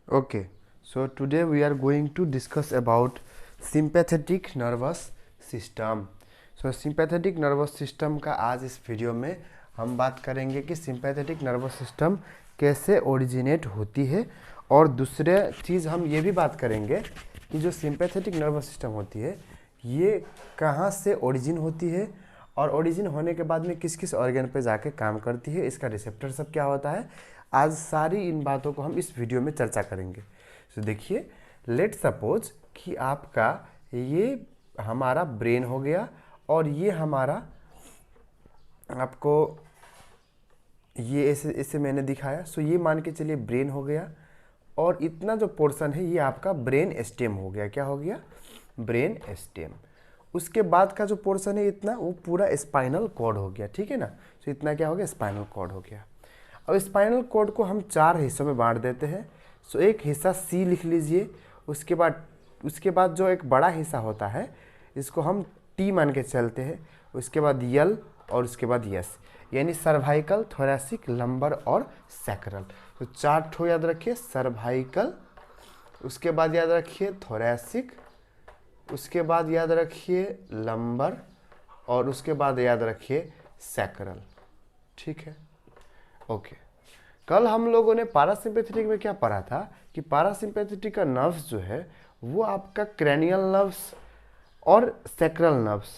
Okay, so today we are going to discuss about sympathetic nervous system. So sympathetic nervous system का आज इस video में हम बात करेंगे कि sympathetic nervous system कैसे ओरिजिनेट होती है, और दूसरे चीज़ हम ये भी बात करेंगे कि जो sympathetic nervous system होती है ये कहाँ से ओरिजिन होती है और ओरिजिन होने के बाद में किस किस ऑर्गन पे जाके काम करती है, इसका रिसेप्टर सब क्या होता है। आज सारी इन बातों को हम इस वीडियो में चर्चा करेंगे। तो देखिए, लेट सपोज कि आपका ये हमारा ब्रेन हो गया और ये हमारा आपको ये ऐसे मैंने दिखाया। सो ये मान के चलिए ब्रेन हो गया, और इतना जो पोर्शन है ये आपका ब्रेन स्टेम हो गया। क्या हो गया? Brain stem. उसके बाद का जो पोर्शन है इतना, वो पूरा स्पाइनल कॉर्ड हो गया। ठीक है ना? तो इतना क्या हो गया? स्पाइनल कॉर्ड हो गया। अब स्पाइनल कॉर्ड को हम 4 हिस्सों में बांट देते हैं। सो एक हिस्सा सी लिख लीजिए। उसके बाद जो एक बड़ा हिस्सा होता है इसको हम टी मान के चलते हैं। उसके बाद यल, और उसके बाद यस, यानी सर्वाइकल, थोरैसिक, लंबर और सैक्रल। तो 4 ठो याद रखिए, सर्वाइकल, उसके बाद याद रखिए थोरैसिक, उसके बाद याद रखिए लंबर, और उसके बाद याद रखिए सैक्रल। ठीक है? ओके। कल हम लोगों ने पारासिम्पैथेटिक में क्या पढ़ा था कि पारासिम्पैथेटिक का नर्व्स जो है वो आपका क्रैनियल नर्व्स और सैक्रल नर्व्स,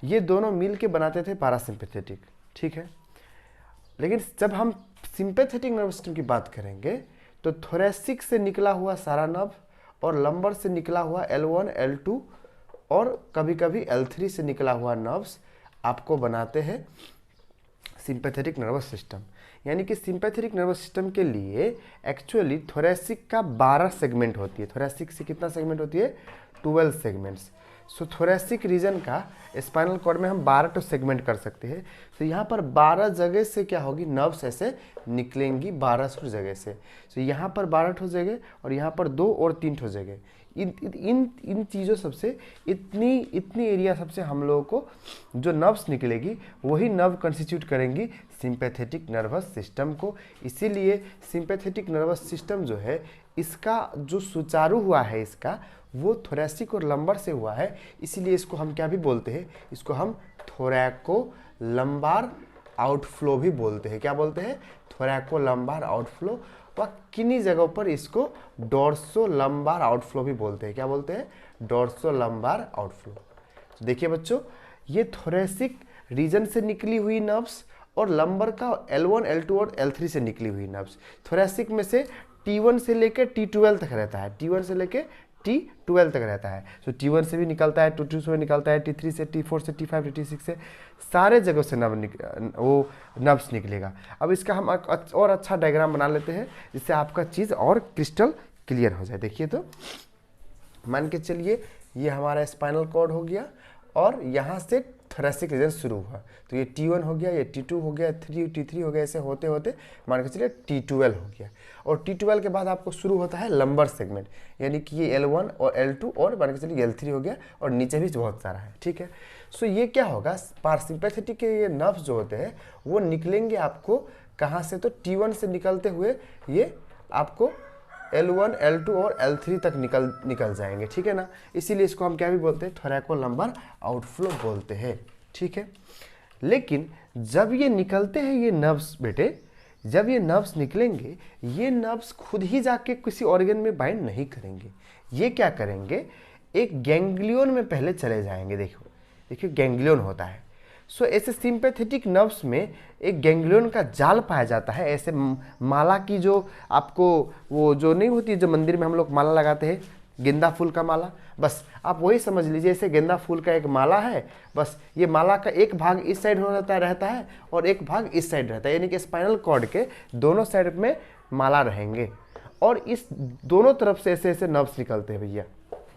ये दोनों मिल के बनाते थे पारासिम्पैथेटिक। ठीक है? लेकिन जब हम सिंपैथेटिक नर्वस सिस्टम की बात करेंगे तो थोरैसिक से निकला हुआ सारा नर्व और लंबर से निकला हुआ L1, L2 और कभी कभी L3 से निकला हुआ नर्व्स आपको बनाते हैं सिंपैथेटिक नर्वस सिस्टम। यानी कि सिंपैथेटिक नर्वस सिस्टम के लिए एक्चुअली थोरैसिक का 12 सेगमेंट होती है। थोरैसिक से कितना सेगमेंट होती है? 12 सेगमेंट्स। सो थोरैसिक रीजन का स्पाइनल कॉर्ड में हम 12 तो सेगमेंट कर सकते हैं। तो यहाँ पर 12 जगह से क्या होगी? नर्व्स ऐसे निकलेंगी 12 जगह से। तो यहाँ पर 12 ठो जगह और यहाँ पर 2 और 3 ठो जगह। इन चीज़ों सबसे इतनी एरिया सबसे हम लोगों को जो नर्व्स निकलेगी वही नर्व कंस्टिट्यूट करेंगी सिंपैथेटिक नर्वस सिस्टम को। इसीलिए सिंपैथेटिक नर्वस सिस्टम जो है इसका जो सुचारू हुआ है इसका वो थोरैसिक और लंबर से हुआ है। इसीलिए इसको हम क्या भी बोलते हैं? इसको हम थोरैको लंबार आउटफ्लो भी बोलते हैं। क्या बोलते हैं? थोरैको लंबार आउटफ्लो। व किन्हीं जगहों पर इसको डोर्सो लंबार आउटफ्लो भी बोलते हैं। क्या बोलते हैं? Dorso lumbar outflow. तो देखिए बच्चों, ये थोरैसिक रीजन से निकली हुई नर्व्स और लंबर का L1, L2 और L3 से निकली हुई नर्व्स। थोरैसिक में से T1 से लेकर T12 तक रहता है। T1 से लेकर T12 तक रहता है। तो T1 से भी निकलता है, T2 से भी निकलता है, T3 से, T4 से, T5 से, T6 से, सारे जगहों से वो नर्व्स निकलेगा। अब इसका हम और अच्छा डायग्राम बना लेते हैं जिससे आपका चीज़ और क्रिस्टल क्लियर हो जाए। देखिए, तो मान के चलिए ये हमारा स्पाइनल कॉर्ड हो गया और यहाँ से थोरैसिक रीजन शुरू हुआ। तो ये T1 हो गया, ये T2 हो गया, T3 हो गया, ऐसे होते होते मान के चलिए T12 हो गया। और T12 के बाद आपको शुरू होता है लंबर सेगमेंट, यानी कि ये L1 और L2 और मान के चलिए L3 हो गया, और नीचे भी बहुत सारा है। ठीक है? सो ये क्या होगा? पारासिम्पैथेटिक के ये नर्व्स जो होते हैं वो निकलेंगे आपको कहाँ से? तो T1 से निकलते हुए ये आपको L1, L2 और L3 तक निकल जाएंगे। ठीक है ना? इसीलिए इसको हम क्या भी बोलते हैं? थोरैको लंबार आउटफ्लो बोलते हैं। ठीक है? लेकिन जब ये निकलते हैं ये नर्व्स बेटे, जब ये नर्व्स निकलेंगे ये नर्व्स खुद ही जाके किसी ऑर्गन में बाइंड नहीं करेंगे। ये क्या करेंगे? एक गैंग्लियन में पहले चले जाएंगे। देखिए गैंग्लियन होता है। सो ऐसे सिंपैथेटिक नर्व्स में एक गैंग्लियन का जाल पाया जाता है। ऐसे माला की जो आपको वो जो नहीं होती, जो मंदिर में हम लोग माला लगाते हैं, गेंदा फूल का माला, बस आप वही समझ लीजिए। ऐसे गेंदा फूल का एक माला है, बस ये माला का एक भाग इस साइड हो रहता है और एक भाग इस साइड रहता है, यानी कि स्पाइनल कॉर्ड के दोनों साइड में माला रहेंगे और इस दोनों तरफ से ऐसे ऐसे नर्व्स निकलते हैं भैया,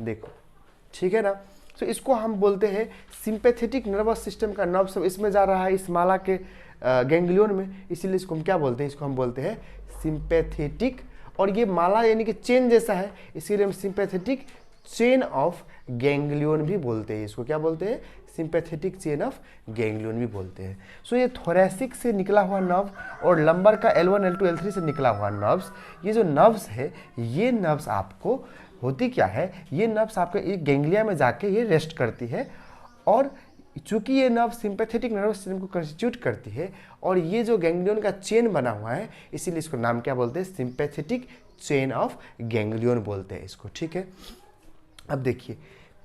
देखो। ठीक है ना? तो इसको हम बोलते हैं सिंपैथेटिक नर्वस सिस्टम का नर्व सब इसमें जा रहा है, इस माला के गैंग्लियन में। इसीलिए इसको हम क्या बोलते हैं? इसको हम बोलते हैं सिंपैथेटिक। और ये माला यानी कि चेन जैसा है, इसीलिए हम सिंपैथेटिक चेन ऑफ गैंग्लियन भी बोलते हैं। इसको क्या बोलते हैं? सिंपैथेटिक चेन ऑफ गैंग्लियन भी बोलते हैं। सो ये थोरैसिक से निकला हुआ नर्व और लंबर का L1 L2 L3 से निकला हुआ नर्व्स, ये जो नर्व्स है ये नर्व्स आपको होती क्या है, ये नर्व्स आपके एक गैंग्लिया में जाके ये रेस्ट करती है और चूंकि ये नर्व सिंपैथेटिक नर्वस सिस्टम को कंस्टिट्यूट करती है और ये जो गैंग्लियन का चेन बना हुआ है इसीलिए इसको नाम क्या बोलते हैं, सिंपैथेटिक चेन ऑफ गैंग्लियन बोलते हैं इसको। ठीक है, अब देखिए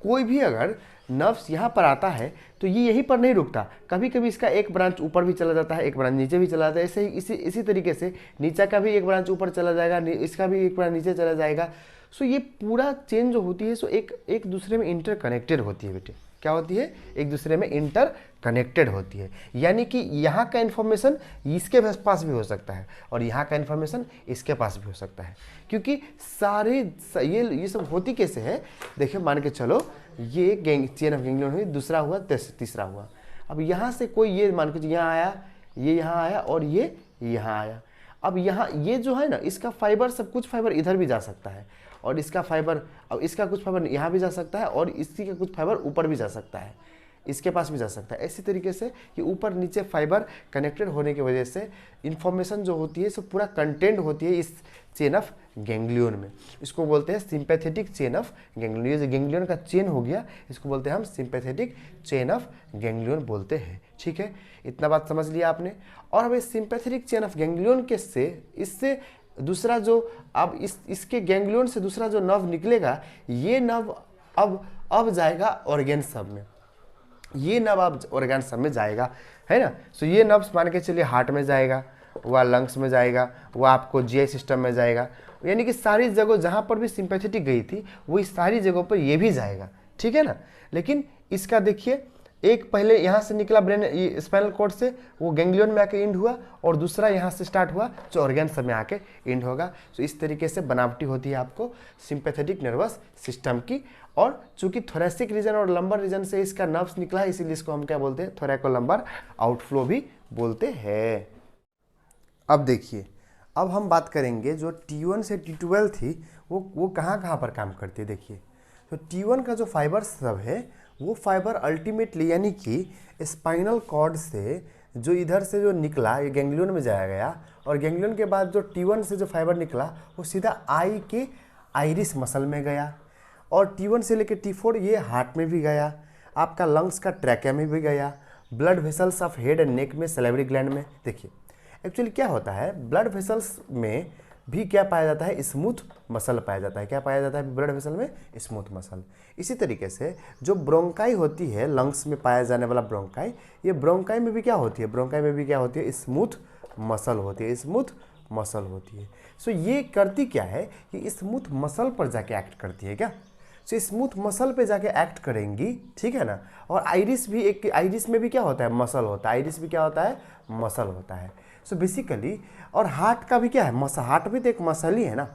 कोई भी अगर नर्व्स यहाँ पर आता है तो ये यहीं पर नहीं रुकता, कभी कभी इसका एक ब्रांच ऊपर भी चला जाता है, एक ब्रांच नीचे भी चला जाता है, ऐसे ही इसी तरीके से नीचे का भी एक ब्रांच ऊपर चला जाएगा, इसका भी एक ब्रांच नीचे चला जाएगा। सो ये पूरा चेन जो होती है सो एक दूसरे में इंटरकनेक्टेड होती है बेटे, क्या होती है, एक दूसरे में इंटर कनेक्टेड होती है। यानी कि यहाँ का इन्फॉर्मेशन इसके पास भी हो सकता है और यहाँ का इन्फॉर्मेशन इसके पास भी हो सकता है, क्योंकि सारे ये सब होती कैसे है, देखिए मान के चलो ये चेन ऑफ गैंग्लियन हुई, दूसरा हुआ, तीसरा हुआ। अब यहाँ से कोई ये मान के यहाँ आया, ये यहाँ आया और ये यहाँ आया। अब यहाँ ये जो है ना इसका फाइबर, सब कुछ फाइबर इधर भी जा सकता है और इसका फाइबर, अब इसका कुछ फाइबर यहाँ भी जा सकता है और इसी का कुछ फाइबर ऊपर भी जा सकता है, इसके पास भी जा सकता है। इसी तरीके से कि ऊपर नीचे फाइबर कनेक्टेड होने की वजह से इंफॉर्मेशन जो होती है सब पूरा कंटेंट होती है इस चेन ऑफ गैंग्लियन में। इसको बोलते हैं सिंपैथेटिक चेन ऑफ गैंग्लियन। ये जो गैंग्लियन का चेन हो गया इसको बोलते हैं हम सिंपैथेटिक चेन ऑफ गैंग्लियन बोलते हैं। ठीक है, इतना बात समझ लिया आपने। और अब इस सिंपैथेटिक चेन ऑफ गैंग्लियन के से इससे दूसरा जो अब इसके गैंग्लियन से दूसरा जो नर्व निकलेगा, ये नर्व अब जाएगा ऑर्गेन सब में, ये नर्व अब ऑर्गेन सब में जाएगा, है ना। सो ये नर्व्स मान के चलिए हार्ट में जाएगा, वह लंग्स में जाएगा, वह आपको जीआई सिस्टम में जाएगा, यानी कि सारी जगह जहाँ पर भी सिंपैथेटिक गई थी वही सारी जगहों पर ये भी जाएगा। ठीक है ना। लेकिन इसका देखिए एक पहले यहाँ से निकला ब्रेन स्पाइनल कॉर्ड से, वो गैंग्लियन में आके इंड हुआ और दूसरा यहाँ से स्टार्ट हुआ जो ऑर्गेन सब में आके इंड होगा। तो इस तरीके से बनावटी होती है आपको सिंपैथेटिक नर्वस सिस्टम की। और चूंकि थोरैसिक रीजन और लंबर रीजन से इसका नर्व्स निकला है इसीलिए इसको हम क्या बोलते हैं, थोरैको-लंबर आउटफ्लो भी बोलते हैं। अब देखिए, अब हम बात करेंगे जो T1 से T12 थी वो कहाँ कहाँ पर काम करती है। देखिए तो T1 का जो फाइबर सब है वो फाइबर अल्टीमेटली यानी कि स्पाइनल कॉर्ड से जो इधर से जो निकला ये गैंग्लियन में जाया गया और गैंग्लियन के बाद जो T1 से जो फाइबर निकला वो सीधा आई के आइरिस मसल में गया और T1 से लेकर T4 ये हार्ट में भी गया, आपका लंग्स का ट्रैकिया में भी गया, blood vessels of head and neck में, सैलिवरी ग्लैंड में। देखिए एक्चुअली क्या होता है, ब्लड वेसल्स में भी क्या पाया जाता है, स्मूथ मसल पाया जाता है। क्या पाया जाता है ब्लड वेसल में, स्मूथ मसल। इसी तरीके से जो ब्रोंकाई होती है लंग्स में पाया जाने वाला ब्रोंकाई, ये ब्रोंकाई में भी क्या होती है, ब्रोंकाई में भी क्या होती है, स्मूथ मसल होती है, स्मूथ मसल होती है। सो ये करती क्या है कि स्मूथ मसल पर जाके एक्ट करती है क्या, सो स्मूथ मसल पे जाके एक्ट करेंगी, ठीक है ना। और आइरिस भी एक, आइरिस में भी क्या होता है, मसल होता है, आइरिस भी क्या होता है, मसल होता है। सो बेसिकली और हार्ट का भी क्या है, मसल, हार्ट भी तो एक मसल ही है ना,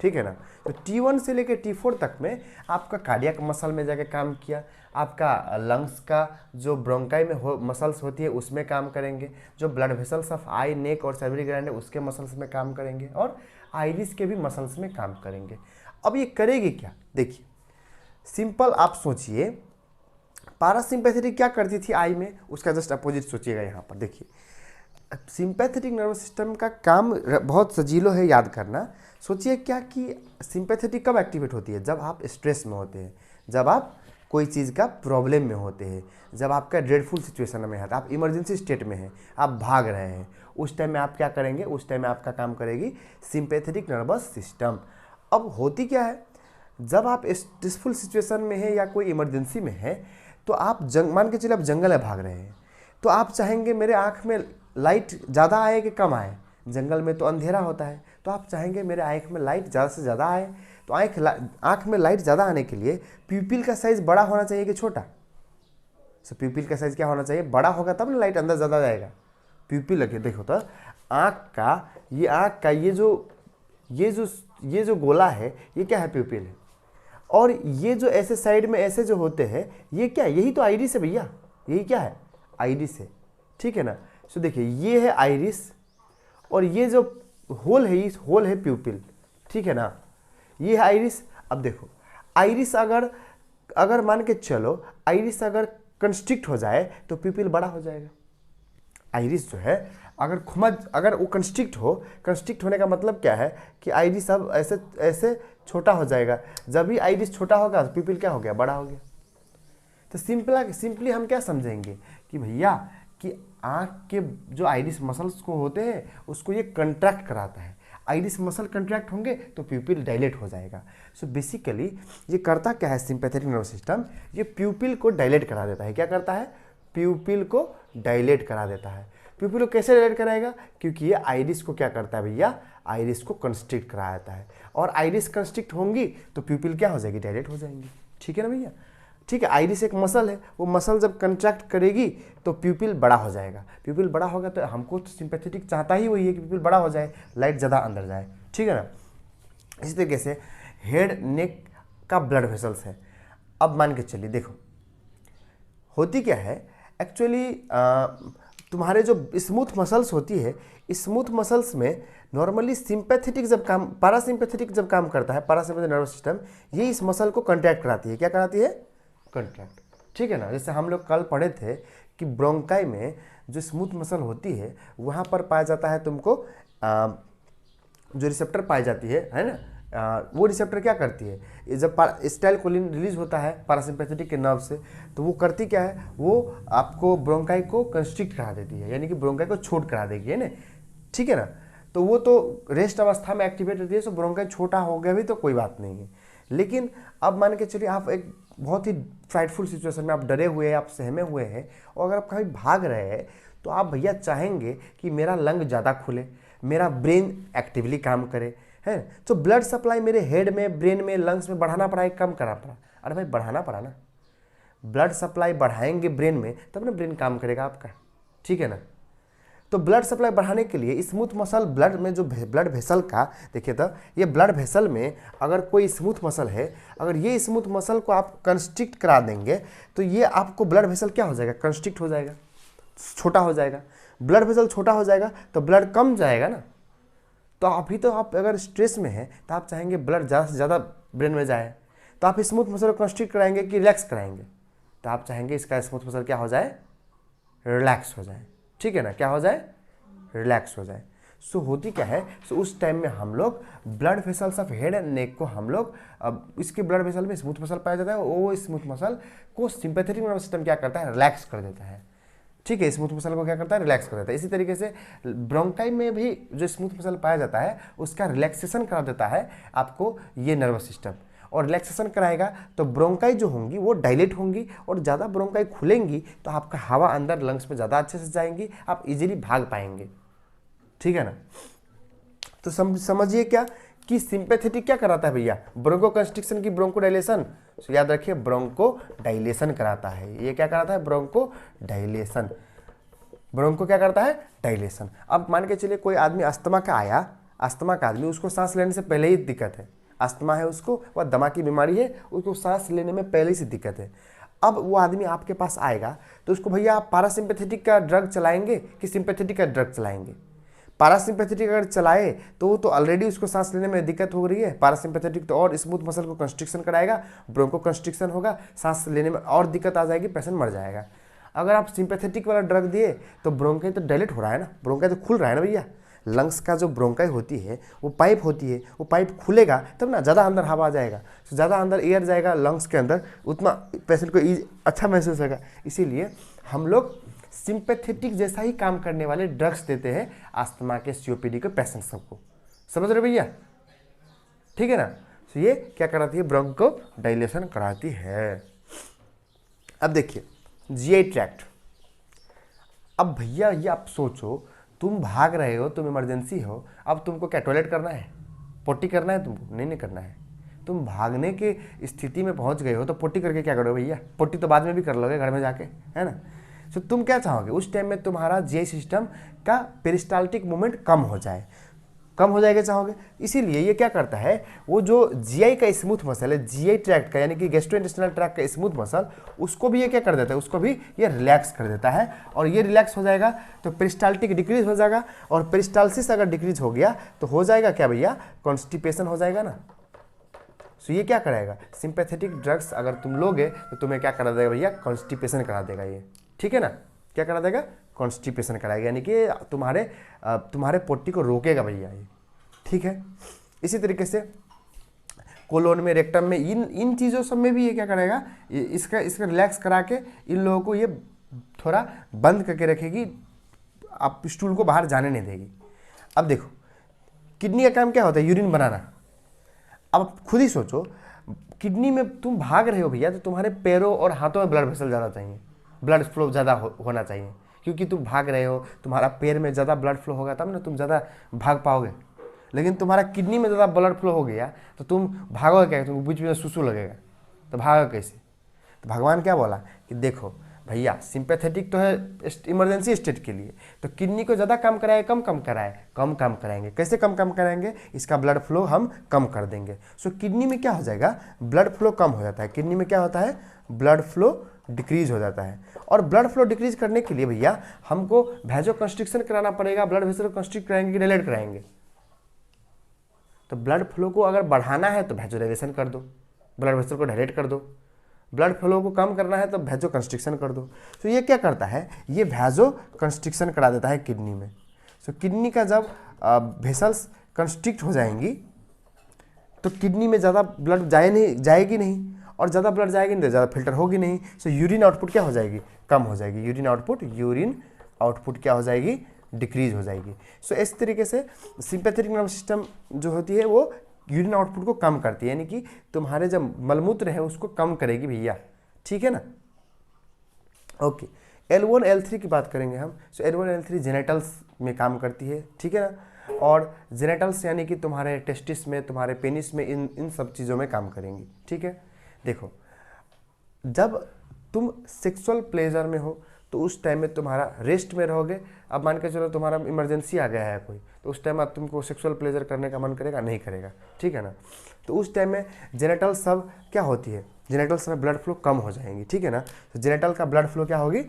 ठीक है ना। तो T1 से लेकर T4 तक में आपका कार्डियक मसल में जाके काम किया, आपका लंग्स का जो ब्रोंकाई में मसल्स होती है उसमें काम करेंगे, जो ब्लड वेसल्स ऑफ आई, नेक और सैलिवरी ग्लैंड है उसके मसल्स में काम करेंगे और आइरिस के भी मसल्स में काम करेंगे। अब ये करेगी क्या, देखिए सिंपल आप सोचिए, पैरासिम्पैथेटिक क्या करती थी आई में, उसका जस्ट अपोजिट सोचिएगा। यहाँ पर देखिए सिंपैथेटिक नर्वस सिस्टम का काम बहुत सजीलो है याद करना। सोचिए क्या कि सिंपैथेटिक कब एक्टिवेट होती है, जब आप स्ट्रेस में होते हैं, जब आप कोई चीज़ का प्रॉब्लम में होते हैं, जब आपका ड्रेडफुल सिचुएशन में है, आप इमरजेंसी स्टेट में हैं, आप भाग रहे हैं, उस टाइम में आप क्या करेंगे, उस टाइम में आपका काम करेगी सिंपैथेटिक नर्वस सिस्टम। अब होती क्या है, जब आप स्ट्रेसफुल सिचुएशन में है या कोई इमरजेंसी में है तो आप मान के चलिए आप जंगल में भाग रहे हैं, तो आप चाहेंगे मेरे आँख में लाइट ज़्यादा आए कि कम आए, जंगल में तो अंधेरा होता है, तो आप चाहेंगे मेरे आँख में लाइट ज़्यादा से ज़्यादा आए। तो आँख में लाइट ज़्यादा आने के लिए प्यूपिल का साइज़ बड़ा होना चाहिए कि छोटा, सो प्यूपिल का साइज़ क्या होना चाहिए, बड़ा होगा तब ना लाइट अंदर ज़्यादा जाएगा। प्यूपिल लगे देखो तो आँख का ये जो गोला है ये क्या है, प्यूपिल है। और ये जो ऐसे साइड में ऐसे जो होते हैं ये क्या है, यही तो आइरिस है भैया, यही क्या है, आइरिस है, ठीक है ना। सो देखिए ये है आइरिस और ये जो होल है, इस होल है प्यूपिल, ठीक है ना, ये है आइरिस। अब देखो आइरिस अगर मान के चलो आइरिस अगर कंस्ट्रिक्ट हो जाए तो प्यूपिल बड़ा हो जाएगा। आइरिस जो है अगर वो कंस्ट्रिक्ट होने का मतलब क्या है कि आइरिस अब ऐसे ऐसे छोटा हो जाएगा। जब भी आइरिस छोटा होगा तो प्यूपिल क्या हो गया, बड़ा हो गया। तो सिंपली हम क्या समझेंगे कि भैया कि आँख के जो आइरिस मसल्स को होते हैं उसको ये कंट्रैक्ट कराता है। आइरिस मसल कंट्रैक्ट होंगे तो प्यूपिल डायलेट हो जाएगा। सो बेसिकली ये करता क्या है सिंपैथेटिक नर्वस सिस्टम, ये प्यूपिल को डायलेट करा देता है। क्या करता है, प्यूपिल को डायलेट करा देता है। प्यूपिल को कैसे डायलेट कराएगा, क्योंकि ये आइरिस को क्या करता है भैया, आइरिस को कंस्ट्रिक्ट करा देता है। और आइरिस कंस्ट्रिक्ट होंगी तो प्यूपिल क्या हो जाएगी, डायलेट हो जाएंगी। ठीक है ना भैया, ठीक है। आइरिस एक मसल है, वो मसल जब कंट्रैक्ट करेगी तो प्यूपिल बड़ा हो जाएगा। प्यूपिल बड़ा होगा तो हमको तो सिंपैथेटिक चाहता ही वही है कि प्यूपिल बड़ा हो जाए, लाइट ज़्यादा अंदर जाए। ठीक है ना। इसी तरीके से हेड नेक का ब्लड वेसल्स है। अब मान के चलिए, देखो होती क्या है एक्चुअली, तुम्हारे जो स्मूथ मसल्स होती है, स्मूथ मसल्स में नॉर्मली सिंपैथेटिक जब काम, पैरासिम्पैथेटिक जब काम करता है, पैरासिम्पैथेटिक नर्वस सिस्टम, ये इस मसल को कंट्रैक्ट कराती है। क्या कराती है, कंट्रैक्ट। ठीक है ना। जैसे हम लोग कल पढ़े थे कि ब्रोंकाई में जो स्मूथ मसल होती है वहाँ पर पाया जाता है तुमको जो रिसेप्टर पाई जाती है ना, वो रिसेप्टर क्या करती है, जब एसिटाइलकोलिन रिलीज होता है पैरासिम्पैथेटिक के नर्व से, तो वो करती क्या है, वो आपको ब्रोंकाई को कंस्ट्रिक्ट करा देती है, यानी कि ब्रोंकाई को छोट करा देगी, है ना। ठीक है ना। तो वो तो रेस्ट अवस्था में एक्टिवेट रहती है, सो ब्रोंकाई छोटा हो गया भी तो कोई बात नहीं है। लेकिन अब मान के चलिए आप एक बहुत ही फ्राइटफुल सिचुएशन में आप डरे हुए हैं, आप सहमे हुए हैं, और अगर आप कहीं भाग रहे हैं तो आप भैया चाहेंगे कि मेरा लंग ज़्यादा खुले, मेरा ब्रेन एक्टिवली काम करे, है। तो ब्लड सप्लाई मेरे हेड में, ब्रेन में, लंग्स में बढ़ाना पड़ा है, कम करना पड़ा। अरे भाई बढ़ाना पड़ा ना, ब्लड सप्लाई बढ़ाएंगे ब्रेन में तब ना ब्रेन काम करेगा आपका। ठीक है ना। तो ब्लड सप्लाई बढ़ाने के लिए स्मूथ मसल ब्लड में जो ब्लड वेसल का, देखिए तो ये ब्लड वेसल में अगर कोई स्मूथ मसल है, अगर ये स्मूथ मसल को आप कंस्ट्रिक्ट करा देंगे तो ये आपको ब्लड वेसल क्या हो जाएगा, कंस्ट्रिक्ट हो जाएगा, छोटा हो जाएगा। ब्लड वेसल छोटा हो जाएगा तो ब्लड कम जाएगा ना। तो अभी तो आप अगर स्ट्रेस में हैं तो आप चाहेंगे ब्लड ज़्यादा से ज़्यादा ब्रेन में जाए, तो आप स्मूथ मसल को कंस्ट्रिक्ट कराएंगे कि रिलैक्स कराएंगे, तो आप चाहेंगे इसका स्मूथ मसल क्या हो जाए, रिलैक्स हो जाए। ठीक है ना, क्या हो जाए, रिलैक्स हो जाए। सो होती क्या है, सो उस टाइम में हम लोग blood vessels of head and neck को हम लोग, अब इसके ब्लड वेसल में स्मूथ मसल पाया जाता है, वो स्मूथ मसल को सिंपैथेटिक नर्वस सिस्टम क्या करता है, रिलैक्स कर देता है। ठीक है, स्मूथ मसल को क्या करता है, रिलैक्स कर देता है। इसी तरीके से ब्रोंकाई में भी जो स्मूथ मसल पाया जाता है उसका रिलैक्सेशन करा देता है आपको ये नर्वस सिस्टम, और रिलैक्सेशन कराएगा तो ब्रोंकाई जो होंगी वो डायलेट होंगी, और ज़्यादा ब्रोंकाई खुलेंगी तो आपका हवा अंदर लंग्स में ज़्यादा अच्छे से जाएंगी, आप इजीली भाग पाएंगे। ठीक है ना। तो समझिए क्या कि सिंपैथेटिक क्या कराता है भैया, ब्रोंको कंस्ट्रिक्शन की ब्रोंको डायलेशन। तो याद रखिए ब्रोंको डायलेशन कराता है, ये क्या कराता है, ब्रोंको डायलेशन। ब्रोंको क्या करता है, डायलेशन। अब मान के चलिए कोई आदमी अस्थमा का आया, अस्थमा का आदमी, उसको सांस लेने से पहले ही दिक्कत है, अस्थमा है उसको, वह दमा की बीमारी है, उसको सांस लेने में पहले से दिक्कत है। अब वो आदमी आपके पास आएगा तो उसको भैया आप पैरासिम्पैथेटिक का ड्रग चलाएंगे कि सिंपैथेटिक का ड्रग चलाएंगे। पैरासिम्पैथेटिक अगर चलाए तो वो तो ऑलरेडी उसको सांस लेने में दिक्कत हो रही है, पैरासिम्पैथेटिक तो और स्मूथ मसल को कंस्ट्रिक्शन कराएगा, ब्रोंको कंस्ट्रिक्शन होगा, सांस लेने में और दिक्कत आ जाएगी, पेशेंट मर जाएगा। अगर आप सिंपैथेटिक वाला ड्रग दिए तो ब्रोंकाई तो डायलेट हो रहा है ना, ब्रोंकाई तो खुल रहा है ना भैया। लंग्स का जो ब्रोंकाई होती है वो पाइप होती है, वो पाइप खुलेगा तब ना ज़्यादा अंदर हवा जाएगा, तो ज़्यादा अंदर एयर जाएगा लंग्स के अंदर, उतना पेशेंट को अच्छा महसूस होगा। इसीलिए हम लोग सिंपैथेटिक जैसा ही काम करने वाले ड्रग्स देते हैं अस्थमा के, सीओपीडी के पेशेंट सबको। समझ रहे भैया, ठीक है ना। तो ये क्या कराती है, ब्रोंको डायलेशन कराती है। अब देखिए जीआई ट्रैक्ट। अब भैया ये आप सोचो, तुम भाग रहे हो, तुम इमरजेंसी हो, अब तुमको क्या टॉयलेट करना है, पोटी करना है तुमको, नहीं करना है। तुम भागने के स्थिति में पहुंच गए हो तो पोटी करके क्या करोगे भैया, पोटी तो बाद में भी कर लोगे घर में जाके, है ना। तो तुम क्या चाहोगे, उस टाइम में तुम्हारा जीआई सिस्टम का पेरिस्टाल्टिक मूवमेंट कम हो जाए, कम हो जाएगा चाहोगे। इसीलिए ये क्या करता है, वो जो जीआई का स्मूथ मसल है, जीआई ट्रैक्ट का यानी कि गैस्ट्रोइंटेस्टाइनल ट्रैक्ट का स्मूथ मसल, उसको भी ये क्या कर देता है, उसको भी ये रिलैक्स कर देता है। और ये रिलैक्स हो जाएगा तो पेरिस्टाल्टिक डिक्रीज हो जाएगा, और पेरिस्टाल्सिस अगर डिक्रीज हो गया तो हो जाएगा क्या भैया, कॉन्स्टिपेशन हो जाएगा ना। सो ये क्या कराएगा, सिंपैथेटिक ड्रग्स अगर तुम लोगे तो तुम्हें क्या करा देगा भैया, कॉन्स्टिपेशन करा देगा ये, ठीक है ना, क्या करा देगा, कॉन्स्टिपेशन कराएगा, यानी कि तुम्हारे पोटी को रोकेगा भैया ये, ठीक है। इसी तरीके से कोलोन में, रेक्टम में, इन चीज़ों सब में भी ये क्या करेगा, इसका रिलैक्स करा के इन लोगों को ये थोड़ा बंद करके रखेगी, आप स्टूल को बाहर जाने नहीं देगी। अब देखो किडनी का काम क्या होता है, यूरिन बनाना। अब खुद ही सोचो, किडनी में तुम भाग रहे हो भैया, तो तुम्हारे पैरों और हाथों में ब्लड वेसल ज़्यादा चाहिए, ब्लड फ्लो ज़्यादा होना चाहिए, क्योंकि तुम भाग रहे हो, तुम्हारा पैर में ज़्यादा ब्लड फ्लो होगा तब ना तुम ज़्यादा भाग पाओगे। लेकिन तुम्हारा किडनी में ज़्यादा ब्लड फ्लो हो गया तो तुम भागोगे क्या, तुमको बीच में सुसु लगेगा, तो भागोगे कैसे। तो भगवान क्या बोला कि देखो भैया, सिंपैथेटिक तो है इमरजेंसी स्टेट के लिए, तो किडनी को ज़्यादा काम कराए, कम काम कराएंगे। कैसे कम कराएंगे, इसका ब्लड फ्लो हम कम कर देंगे। सो किडनी में क्या हो जाएगा, ब्लड फ्लो कम हो जाता है। किडनी में क्या होता है, ब्लड फ्लो डिक्रीज हो जाता है। और ब्लड फ्लो डिक्रीज करने के लिए भैया हमको वैसो कंस्ट्रिक्शन कराना पड़ेगा। ब्लड वेसल कंस्ट्रिक्ट कराएंगे कि डायलेट कराएंगे, तो ब्लड फ्लो को अगर बढ़ाना है तो वैसोडाइलेशन कर दो, ब्लड वेसल को डायलेट कर दो। ब्लड फ्लो को कम करना है तो वैसो कंस्ट्रिक्शन कर दो। तो ये क्या करता है, ये वैसो कंस्ट्रिक्शन करा देता है किडनी में। सो किडनी का जब वेसल्स कंस्ट्रिक्ट हो जाएंगी तो किडनी में ज़्यादा ब्लड जाएगी नहीं, और ज़्यादा ब्लड जाएगी नहीं तो ज़्यादा फिल्टर होगी नहीं। सो यूरिन आउटपुट क्या हो जाएगी, कम हो जाएगी। यूरिन आउटपुट क्या हो जाएगी, डिक्रीज हो जाएगी। सो इस तरीके से सिंपैथेटिक नर्वस सिस्टम जो होती है वो यूरिन आउटपुट को कम करती है, यानी कि तुम्हारे जब मलमूत्र है उसको कम करेगी भैया, ठीक है ना। ओके, L1 L3 की बात करेंगे हम। सो L1 L3 जेनेटल्स में काम करती है, ठीक है ना। और जेनेटल्स यानी कि तुम्हारे टेस्टिस में, तुम्हारे पेनिस में, इन सब चीज़ों में काम करेंगी, ठीक है। देखो जब तुम सेक्सुअल प्लेजर में हो तो उस टाइम में तुम्हारा रेस्ट में रहोगे। अब मान के चलो तुम्हारा इमरजेंसी आ गया है कोई, तो उस टाइम अब तुमको सेक्सुअल प्लेजर करने का मन करेगा, नहीं करेगा, ठीक है ना। तो उस टाइम में जेनेटल सब क्या होती है, जेनेटल में ब्लड फ्लो कम हो जाएंगी, ठीक है ना। तो जेनेटल का ब्लड फ्लो क्या होगी,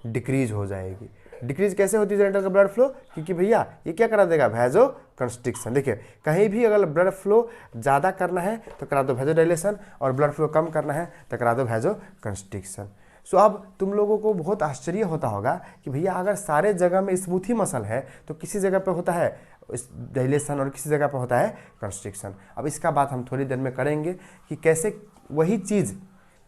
डिक्रीज हो जाएगी। डिक्रीज कैसे होती है जेनेटल का ब्लड फ्लो, क्योंकि भैया ये क्या करा देगा, वैसो कंस्ट्रिक्शन। देखिए कहीं भी अगर ब्लड फ्लो ज़्यादा करना है तो करा दो वैसोडाइलेशन, और ब्लड फ्लो कम करना है तो करा दो वैसो कंस्ट्रिक्शन। सो अब तुम लोगों को बहुत आश्चर्य होता होगा कि भैया अगर सारे जगह में स्मूथ ही मसल है तो किसी जगह पे होता है डायलेशन और किसी जगह पे होता है कंस्ट्रिक्शन। अब इसका बात हम थोड़ी देर में करेंगे कि कैसे वही चीज़,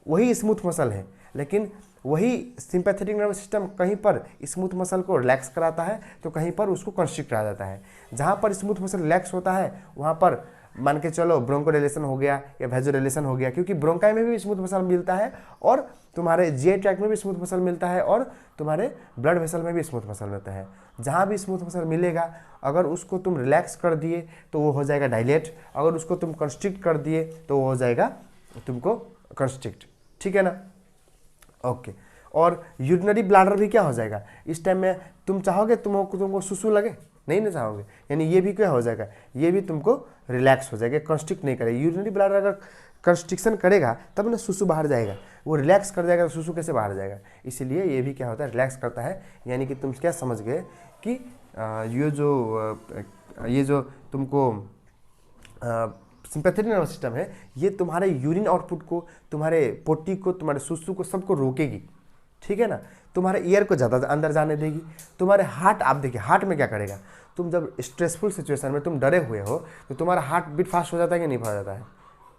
वही स्मूथ मसल है, लेकिन वही सिंपैथेटिक नर्वस सिस्टम कहीं पर स्मूथ मसल को रिलैक्स कराता है तो कहीं पर उसको कंस्ट्रिक्ट करा देता है। जहाँ पर स्मूथ मसल रिलैक्स होता है वहाँ पर मान के चलो ब्रोंकोडाइलेशन हो गया या वैसोडाइलेशन हो गया, क्योंकि ब्रोंकाई में भी स्मूथ मसल मिलता है और तुम्हारे जीआई ट्रैक्ट में भी स्मूथ मसल मिलता है और तुम्हारे ब्लड वेसल में भी स्मूथ मसल मिलता है। जहाँ भी स्मूथ मसल मिलेगा अगर उसको तुम रिलैक्स कर दिए तो वो हो जाएगा डायलेट, अगर उसको तुम कंस्ट्रिक्ट कर दिए तो वो हो जाएगा तुमको कंस्ट्रिक्ट, ठीक है ना। ओके, और यूरिनरी ब्लैडर भी क्या हो जाएगा, इस टाइम में तुम चाहोगे तुमको सुसु लगे, नहीं ना चाहोगे, यानी ये भी क्या हो जाएगा, ये भी तुमको रिलैक्स हो जाएगा, कंस्ट्रिक्ट नहीं करेगा। यूरिनरी ब्लैडर अगर कंस्ट्रिक्शन करेगा तब ना सुसु बाहर जाएगा, वो रिलैक्स कर जाएगा तो सुसु कैसे बाहर जाएगा। इसीलिए ये भी क्या होता है, रिलैक्स करता है। यानी कि तुम क्या समझ गए कि ये जो तुमको सिंपैथेटिक नर्वस सिस्टम है ये तुम्हारे यूरिन आउटपुट को, तुम्हारे पोटी को, तुम्हारे सुसु को, सबको रोकेगी, ठीक है ना। तुम्हारे ईयर को ज़्यादा अंदर जाने देगी। तुम्हारे हार्ट, आप देखिए हार्ट में क्या करेगा, तुम जब स्ट्रेसफुल सिचुएशन में तुम डरे हुए हो तो तुम्हारा हार्ट बीट फास्ट हो जाता है कि नहीं हो जाता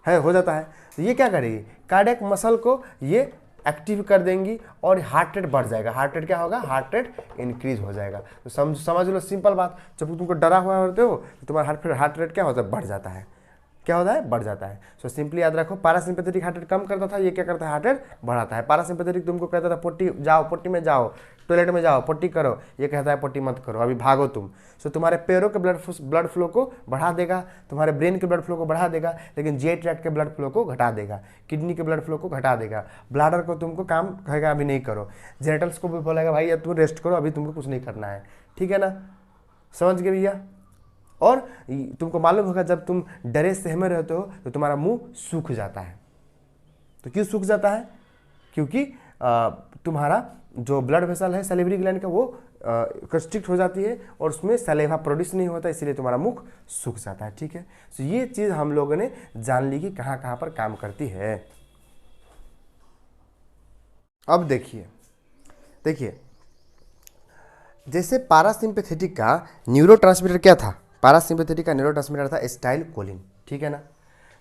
है हो जाता है। तो ये क्या करेगी, कार्डियक मसल को ये एक्टिव कर देंगी और हार्ट रेट बढ़ जाएगा। हार्ट रेट क्या होगा, हार्ट रेट इंक्रीज हो जाएगा। तो समझ लो सिंपल बात, जब तुमको डरा हुआ होते हो तो तुम्हारा हार्ट रेट क्या होता है, बढ़ जाता है। क्या होता है, बढ़ जाता है। सो सिंपली याद रखो, पैरासिम्पैथेटिक हार्ट रेट कम करता था, ये क्या करता है, हार्ट रेट बढ़ाता है। पैरासिम्पैथेटिक तुमको कहता था पोटी जाओ, पोटी में जाओ, टॉयलेट में जाओ, पोटी करो, ये कहता है पोटी मत करो, अभी भागो तुम। सो तुम्हारे पैरों के ब्लड फ्लो को बढ़ा देगा, तुम्हारे ब्रेन के ब्लड फ्लो को बढ़ा देगा, लेकिन जीआई ट्रैक्ट के ब्लड फ्लो को घटा देगा, किडनी के ब्लड फ्लो को घटा देगा, ब्लैडर को तुमको काम कहेगा अभी नहीं करो, जेनेटल्स को भी बोलेगा भाई अब तुम रेस्ट करो, अभी तुमको कुछ नहीं करना है, ठीक है ना। समझ गए भैया। और तुमको मालूम होगा जब तुम डरे सहमे रहते हो तो तुम्हारा मुंह सूख जाता है। तो क्यों सूख जाता है, क्योंकि तुम्हारा जो ब्लड वेसल है सैलिवरी ग्लैंड का वो कंस्ट्रिक्ट हो जाती है और उसमें सलेवा प्रोड्यूस नहीं होता, इसीलिए तुम्हारा मुख सूख जाता है। ठीक है, तो ये चीज़ हम लोगों ने जान ली कि कहाँ कहाँ पर काम करती है। अब देखिए जैसे पारासिम्पैथेटिक का न्यूरोट्रांसमीटर क्या था, पारासिम्पैथेटिक का न्यूरोट्रांसमीटर था एसिटाइलकोलिन। ठीक है ना,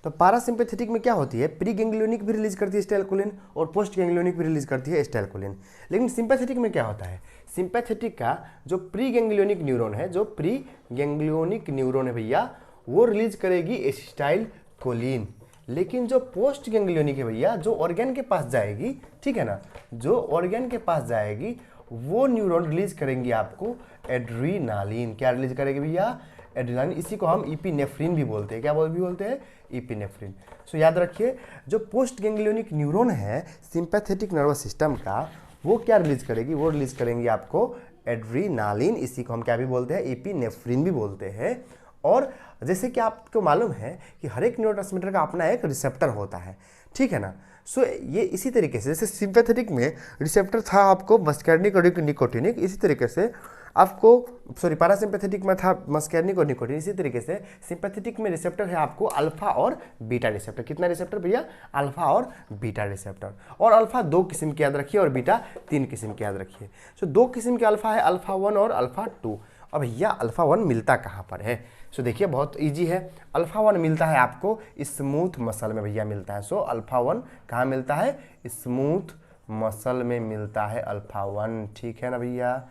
तो पारासिम्पैथेटिक में क्या होती है, प्री गैंग्लियोनिक भी रिलीज करती है एसिटाइलकोलिन और पोस्ट गैंग्लियोनिक भी रिलीज करती है एसिटाइलकोलिन। लेकिन सिंपैथेटिक में क्या होता है, सिंपैथेटिक का जो प्री गैंग्लियोनिक न्यूरॉन है, जो प्री गैंग्लियोनिक न्यूरॉन है भैया, वो रिलीज करेगी एसिटाइलकोलिन। लेकिन जो पोस्ट गैंग्लियोनिक है भैया, जो ऑर्गन के पास जाएगी, ठीक है ना, जो ऑर्गन के पास जाएगी वो न्यूरॉन रिलीज करेंगी आपको एड्रीनालिन। क्या रिलीज करेगी भैया, एड्रीनालिन। इसी को हम इपिनेफ्रिन भी बोलते हैं। क्या बोलते हैं, इपिनेफ्रिन। सो याद रखिए, जो पोस्ट गैंग्लियोनिक न्यूरॉन है सिंपैथेटिक नर्वस सिस्टम का, वो क्या रिलीज करेगी, वो रिलीज करेंगी आपको एड्रीनालिन। इसी को हम क्या भी बोलते हैं, इपिनेफ्रिन भी बोलते हैं। और जैसे कि आपको मालूम है कि हर एक न्यूरोट्रांसमीटर का अपना एक रिसेप्टर होता है, ठीक है ना। सो ये इसी तरीके से जैसे सिंपैथेटिक में रिसेप्टर था आपको मस्कैर्निक और निकोटिनिक, इसी तरीके से आपको पैरासिम्पैथेटिक में था मस्कैर्निक और निकोटिन, इसी तरीके से सिंपैथेटिक में रिसेप्टर है आपको अल्फा और बीटा रिसेप्टर। कितना रिसेप्टर भैया, अल्फा और बीटा रिसेप्टर। और अल्फा 2 किस्म के याद रखिए और बीटा 3 किस्म के याद रखिए। सो 2 किस्म के अल्फा है, अल्फा 1 और अल्फा 2। अब भैया अल्फा 1 मिलता कहाँ पर है, सो देखिए बहुत इजी है। अल्फा 1 मिलता है आपको स्मूथ मसल में भैया मिलता है। सो अल्फा 1 कहाँ मिलता है, स्मूथ मसल में मिलता है अल्फा 1। ठीक है ना भैया।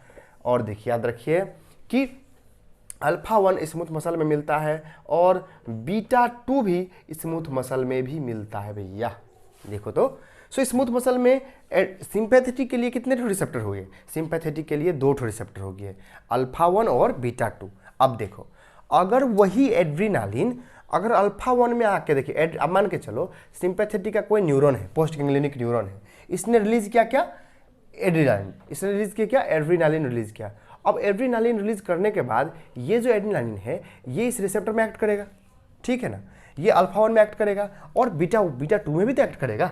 और देखिए याद रखिए कि अल्फा 1 स्मूथ मसल में मिलता है और बीटा 2 भी स्मूथ मसल में भी मिलता है भैया। देखो तो सो स्मूथ मसल में सिंपैथेटिक के लिए कितने रिसेप्टर हो गए, सिंपैथेटिक के लिए 2 रिसेप्टर हो गए, अल्फा 1 और बीटा 2। अब देखो अगर वही एड्रीनालिन अगर अल्फा 1 में आके देखिए, अब मान के चलो सिंपैथेटिक का कोई न्यूरॉन है, पोस्ट गैंग्लियोनिक न्यूरॉन है, इसने रिलीज किया क्या, एड्रीनालिन। इसने रिलीज किया क्या, एड्रीनालिन रिलीज किया। अब एड्रीनालिन रिलीज करने के बाद ये जो एड्रीनालिन है ये इस रिसेप्टर में एक्ट करेगा, ठीक है ना, ये अल्फा 1 में एक्ट करेगा और बीटा 2 में भी तो एक्ट करेगा,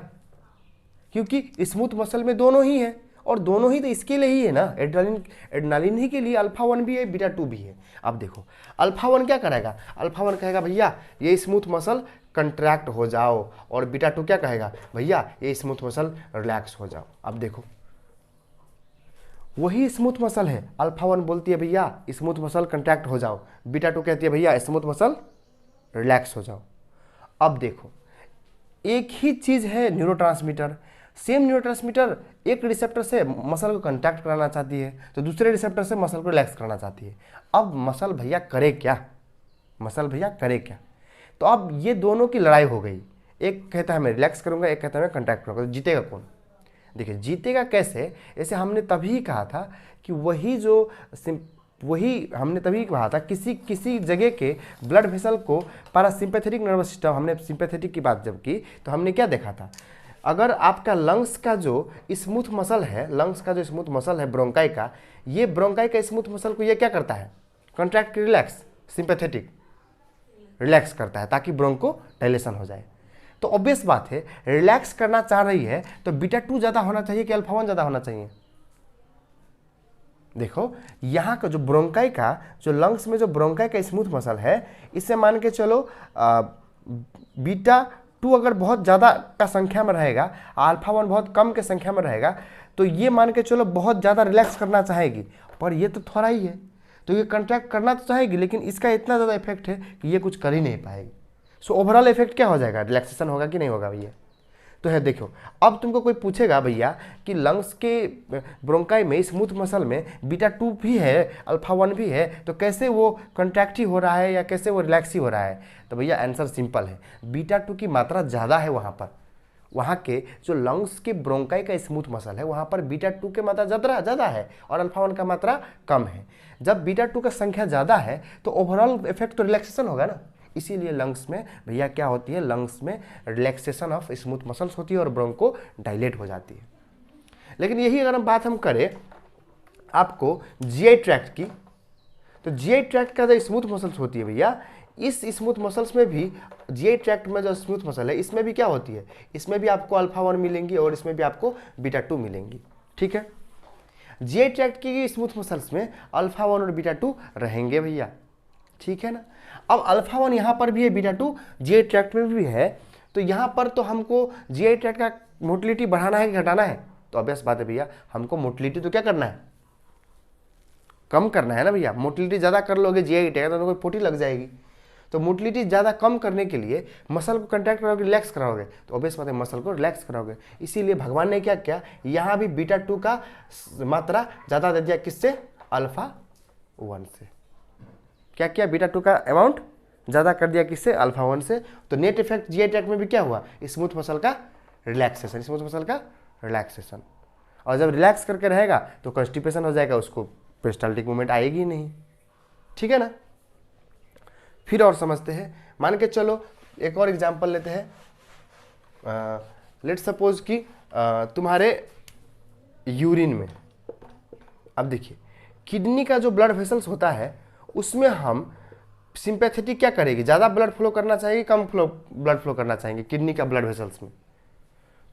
क्योंकि स्मूथ मसल में दोनों ही है और दोनों ही तो इसके लिए ही है ना, एड्रीनालिन ही के लिए अल्फा 1 भी है बीटा 2 भी है। अब देखो अल्फा 1 क्या करेगा, अल्फा 1 कहेगा भैया ये स्मूथ मसल कंट्रैक्ट हो जाओ, और बीटा 2 क्या कहेगा, भैया ये स्मूथ मसल रिलैक्स हो जाओ। अब देखो वही स्मूथ मसल है, अल्फा 1 बोलती है भैया स्मूथ मसल कंट्रैक्ट हो जाओ, बीटा 2 कहती है भैया स्मूथ मसल रिलैक्स हो जाओ। अब देखो एक ही चीज है न्यूरोट्रांसमीटर, सेम न्यूरोट्रांसमीटर एक रिसेप्टर से मसल को कंट्रैक्ट कराना चाहती है तो दूसरे रिसेप्टर से मसल को रिलैक्स कराना चाहती है। अब मसल भैया करे क्या, मसल भैया करे क्या, तो अब ये दोनों की लड़ाई हो गई। एक कहता है मैं रिलैक्स करूंगा, एक कहता है मैं कंट्रैक्ट करूंगा, तो जीतेगा कौन। देखिए जीतेगा कैसे, ऐसे हमने तभी कहा था कि वही हमने तभी कहा था किसी जगह के ब्लड वेसल को पैरासिम्पैथेटिक नर्वस सिस्टम, हमने सिंपैथेटिक की बात जब की तो हमने क्या देखा था, अगर आपका लंग्स का जो स्मूथ मसल है, लंग्स का जो स्मूथ मसल है ब्रोंकाई का, ये ब्रोंकाई का स्मूथ मसल को ये क्या करता है, कंट्रैक्ट रिलैक्स, सिंपैथेटिक रिलैक्स करता है ताकि ब्रोंको डायलेशन हो जाए। तो ऑब्वियस बात है रिलैक्स करना चाह रही है तो बीटा 2 ज्यादा होना चाहिए कि अल्फा 1 ज्यादा होना चाहिए। देखो यहाँ का जो ब्रोंकाई का जो लंग्स में जो ब्रोंकाई का स्मूथ मसल है, इससे मान के चलो बीटा 2 अगर बहुत ज़्यादा का संख्या में रहेगा, अल्फा 1 बहुत कम के संख्या में रहेगा, तो ये मान के चलो बहुत ज़्यादा रिलैक्स करना चाहेगी, पर ये तो थोड़ा ही है, तो ये कंट्रैक्ट करना तो चाहेगी लेकिन इसका इतना ज़्यादा इफेक्ट है कि ये कुछ कर ही नहीं पाएगी। सो ओवरऑल इफेक्ट क्या हो जाएगा, रिलैक्सेशन होगा कि नहीं होगा भैया। तो है देखो अब तुमको कोई पूछेगा भैया कि लंग्स के ब्रोंकाई में स्मूथ मसल में बीटा 2 भी है अल्फा 1 भी है, तो कैसे वो कंट्रैक्ट ही हो रहा है या कैसे वो रिलैक्स ही हो रहा है, तो भैया आंसर सिंपल है, बीटा 2 की मात्रा ज़्यादा है वहाँ पर, वहाँ के जो लंग्स के ब्रोंकाई का स्मूथ मसल है वहाँ पर बीटा 2 की मात्रा ज़्यादा है और अल्फा 1 का मात्रा कम है। जब बीटा 2 का संख्या ज़्यादा है तो ओवरऑल इफेक्ट तो रिलैक्सेशन होगा ना, इसीलिए लंग्स में भैया क्या होती है, लंग्स में रिलैक्सेशन ऑफ स्मूथ मसल्स होती है और ब्रोंको डायलेट हो जाती है। लेकिन यही अगर हम बात करें आपको जीआई ट्रैक्ट की, तो जीआई ट्रैक्ट का जो स्मूथ मसल्स होती है भैया, इस स्मूथ मसल्स में भी जीआई ट्रैक्ट में जो स्मूथ मसल है इसमें भी क्या होती है, इसमें भी आपको अल्फा 1 मिलेंगी और इसमें भी आपको बीटा 2 मिलेंगी, ठीक है। जीआई ट्रैक्ट की स्मूथ मसल्स में अल्फा 1 और बीटा 2 रहेंगे भैया, ठीक है ना। अब अल्फा 1 यहाँ पर भी है, बीटा 2 जीआई ट्रैक्ट में भी है, तो यहाँ पर तो हमको जीआई ट्रैक्ट का मोटिलिटी बढ़ाना है कि घटाना है? तो ऑब्वियस बात है भैया, हमको मोटिलिटी तो क्या करना है, कम करना है ना भैया। मोटिलिटी ज़्यादा कर लोगे जीआई ट्रैक्ट तो कोई पोटी लग जाएगी, तो मोटिलिटी ज़्यादा कम करने के लिए मसल को कंट्रैक्ट करोगे, रिलैक्स कराओगे, तो ऑब्वियस बात है मसल को रिलैक्स कराओगे। इसीलिए भगवान ने क्या किया, यहाँ भी बीटा 2 का मात्रा ज़्यादा दे दिया, किससे? अल्फा 1 से। क्या किया, बीटा 2 का अमाउंट ज़्यादा कर दिया, किससे? अल्फा 1 से। तो नेट इफेक्ट जीआई ट्रैक्ट में भी क्या हुआ, स्मूथ मसल का रिलैक्सेशन, स्मूथ मसल का रिलैक्सेशन। और जब रिलैक्स करके रहेगा तो कॉन्स्टिपेशन हो जाएगा, उसको पेरिस्टाल्टिक मूवमेंट आएगी नहीं, ठीक है ना। फिर और समझते हैं, मान के चलो एक और एग्जांपल लेते हैं। लेट्स सपोज कि तुम्हारे यूरिन में, अब देखिए किडनी का जो ब्लड वेसल्स होता है उसमें हम सिंपैथेटिक क्या करेगी, ज़्यादा ब्लड फ्लो करना चाहिए, कम ब्लड फ्लो करना चाहेंगे किडनी का ब्लड वेसल्स में?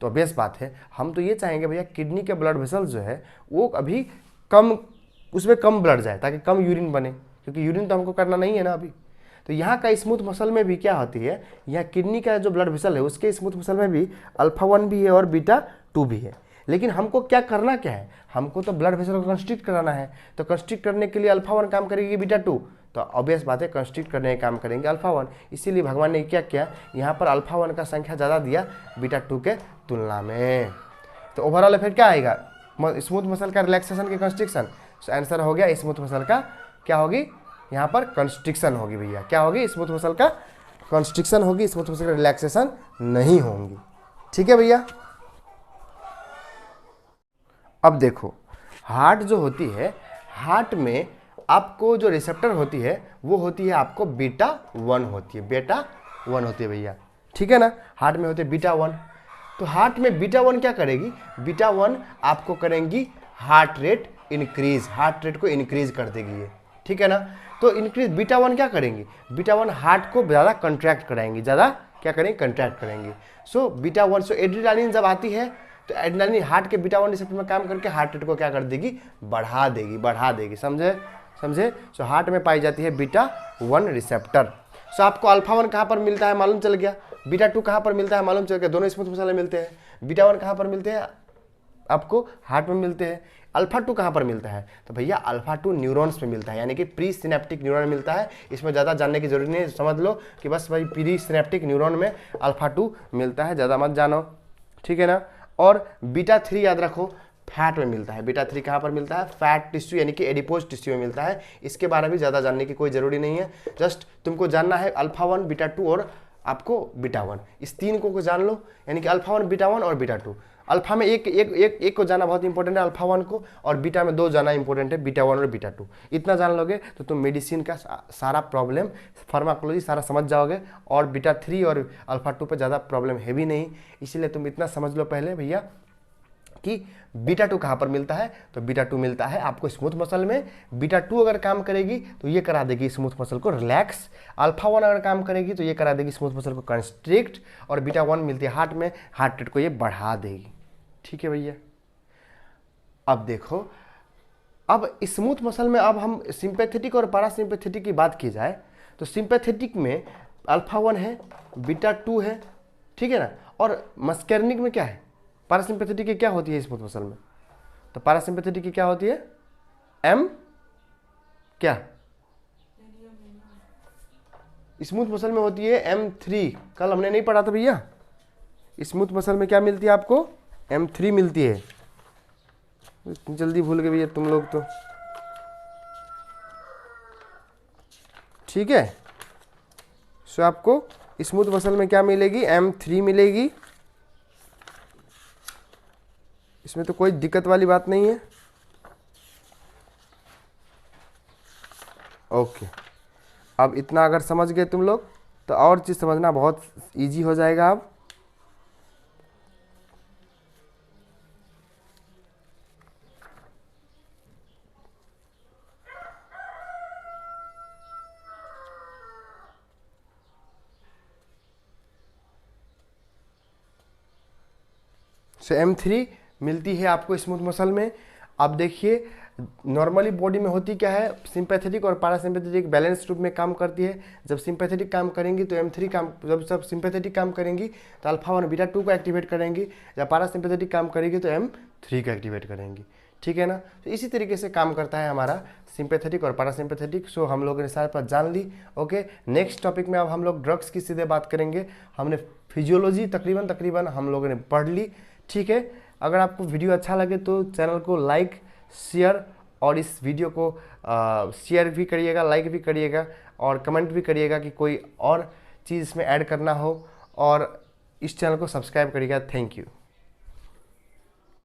तो ऑब्वियस बात है, हम तो ये चाहेंगे भैया किडनी के ब्लड वेसल्स जो है वो अभी कम, उसमें कम ब्लड जाए ताकि कम यूरिन बने, क्योंकि यूरिन तो हमको करना नहीं है ना अभी। तो यहाँ का स्मूथ मसल में भी क्या होती है, यहाँ किडनी का जो ब्लड वेसल है उसके स्मूथ मसल में भी अल्फा 1 भी है और बीटा 2 भी है। लेकिन हमको क्या करना क्या है, हमको तो ब्लड वेसल को कंस्ट्रिक्ट कराना है। तो कंस्ट्रिक्ट करने के लिए अल्फा 1 काम करेगी, बीटा 2, तो ऑब्वियस बात है कंस्ट्रिक्ट करने का काम करेंगे अल्फा 1। इसीलिए भगवान ने क्या किया, यहाँ पर अल्फा 1 का संख्या ज़्यादा दिया बीटा 2 के तुलना में। तो ओवरऑल इफेक्ट क्या आएगा, स्मूथ मसल का रिलैक्सेशन के कंस्ट्रिक्शन। तो आंसर हो गया स्मूथ मसल का क्या होगी, यहाँ पर कंस्ट्रिक्शन होगी भैया। क्या होगी, स्मूथ मसल का कंस्ट्रिक्शन होगी, स्मूथ मसल का रिलैक्सेशन नहीं होंगी, ठीक है भैया। अब देखो हार्ट जो होती है, हार्ट में आपको जो रिसेप्टर होती है वो होती है आपको बीटा 1 होती है, बीटा 1 होती है भैया, ठीक है ना। हार्ट में होते हैं बीटा 1। तो हार्ट में बीटा 1 क्या करेगी, बीटा 1 आपको करेंगी heart rate increase, heart rate को इंक्रीज कर देगी ये, ठीक है ना। तो इंक्रीज बीटा 1 क्या करेंगी, बीटा 1 हार्ट को ज़्यादा कंट्रैक्ट कराएंगी, ज़्यादा क्या करेंगे, कंट्रैक्ट करेंगे। सो बीटा 1, सो एड्रेनालिन जब आती है तो एड्रेनालिन हार्ट के बीटा 1 रिसेप्टर में काम करके हार्ट रेट को क्या कर देगी, बढ़ा देगी, बढ़ा देगी, समझे समझे। सो हार्ट में पाई जाती है बीटा 1 रिसेप्टर। सो आपको अल्फा 1 कहाँ पर मिलता है मालूम चल गया, बीटा 2 कहाँ पर मिलता है मालूम चल गया, दोनों स्मूथ मसल में मिलते हैं। बीटा 1 कहाँ पर मिलते हैं, आपको हार्ट में मिलते हैं। अल्फा 2 कहाँ पर मिलता है, तो भैया अल्फा 2 न्यूरॉन्स में मिलता है, यानी कि प्री सिनेप्टिक न्यूरॉन में मिलता है। इसमें ज़्यादा जानने की जरूरत नहीं है, समझ लो कि बस भाई प्री सिनेप्टिक न्यूरॉन में अल्फा 2 मिलता है, ज़्यादा मत जानो, ठीक है ना। और बीटा 3 याद रखो फैट में मिलता है। बीटा 3 कहाँ पर मिलता है, फैट टिश्यू यानी कि एडिपोज टिश्यू में मिलता है। इसके बारे में ज़्यादा जानने की कोई ज़रूरी नहीं है, जस्ट तुमको जानना है अल्फा 1, बीटा 2 और आपको बीटा 1, इस तीन को जान लो, यानी कि अल्फा 1, बीटा 1 और बीटा 2। अल्फा में एक को जाना बहुत इंपॉर्टेंट है, अल्फा 1 को, और बीटा में 2 जाना इंपॉर्टेंट है, बीटा 1 और बीटा 2। इतना जान लोगे तो तुम मेडिसिन का सारा प्रॉब्लम, फार्माकोलॉजी सारा समझ जाओगे, और बीटा 3 और अल्फा 2 पे ज़्यादा प्रॉब्लम है भी नहीं। इसीलिए तुम इतना समझ लो पहले भैया कि बीटा 2 कहाँ पर मिलता है, तो बीटा 2 मिलता है आपको स्मूथ मसल में। बीटा 2 अगर काम करेगी तो ये करा देगी स्मूथ मसल को रिलैक्स। अल्फा 1 अगर काम करेगी तो ये करा देगी स्मूथ मसल को कंस्ट्रिक्ट। और बीटा 1 मिलती है हार्ट में, हार्ट रेट को ये बढ़ा देगी, ठीक है भैया। अब देखो, अब स्मूथ मसल में अब हम सिंपैथेटिक और पैरासिम्पैथेटिक की बात की जाए तो सिंपैथेटिक में अल्फा 1 है, बीटा 2 है, ठीक है ना। और मस्कैर्निक में क्या है, पैरासिम्पैथेटिक की क्या होती है स्मूथ मसल में, तो पैरासिम्पैथेटिक की क्या होती है, एम क्या, स्मूथ मसल में होती है M3। कल हमने नहीं पढ़ा था भैया, स्मूथ मसल में क्या मिलती है आपको, M3 मिलती है। जल्दी भूल गए भैया तुम लोग तो, ठीक है। सो आपको स्मूथ मसल में क्या मिलेगी, M3 मिलेगी। इसमें तो कोई दिक्कत वाली बात नहीं है, ओके। अब इतना अगर समझ गए तुम लोग तो और चीज़ समझना बहुत इजी हो जाएगा। अब सो M3 मिलती है आपको स्मूथ मसल में। अब देखिए नॉर्मली बॉडी में होती क्या है, सिंपैथेटिक और पैरासिम्पैथेटिक बैलेंस रूप में काम करती है। जब सिंपैथेटिक काम करेंगी तो M3 काम, जब सब सिंपैथेटिक काम करेंगी तो अल्फा 1 बीटा 2 को एक्टिवेट करेंगी, जब पैरासिम्पैथेटिक काम करेगी तो M3 को एक्टिवेट करेंगी, ठीक है ना। तो इसी तरीके से काम करता है हमारा सिंपैथेटिक और पैरासिम्पैथेटिक। सो हम लोगों ने सारे बात जान ली। ओके, नेक्स्ट टॉपिक में अब हम लोग ड्रग्स की सीधे बात करेंगे। हमने फिजियोलॉजी तकरीबन हम लोगों ने पढ़ ली, ठीक है। अगर आपको वीडियो अच्छा लगे तो चैनल को लाइक, शेयर और इस वीडियो को शेयर भी करिएगा, लाइक भी करिएगा और कमेंट भी करिएगा कि कोई और चीज़ इसमें ऐड करना हो, और इस चैनल को सब्सक्राइब करिएगा। Thank you.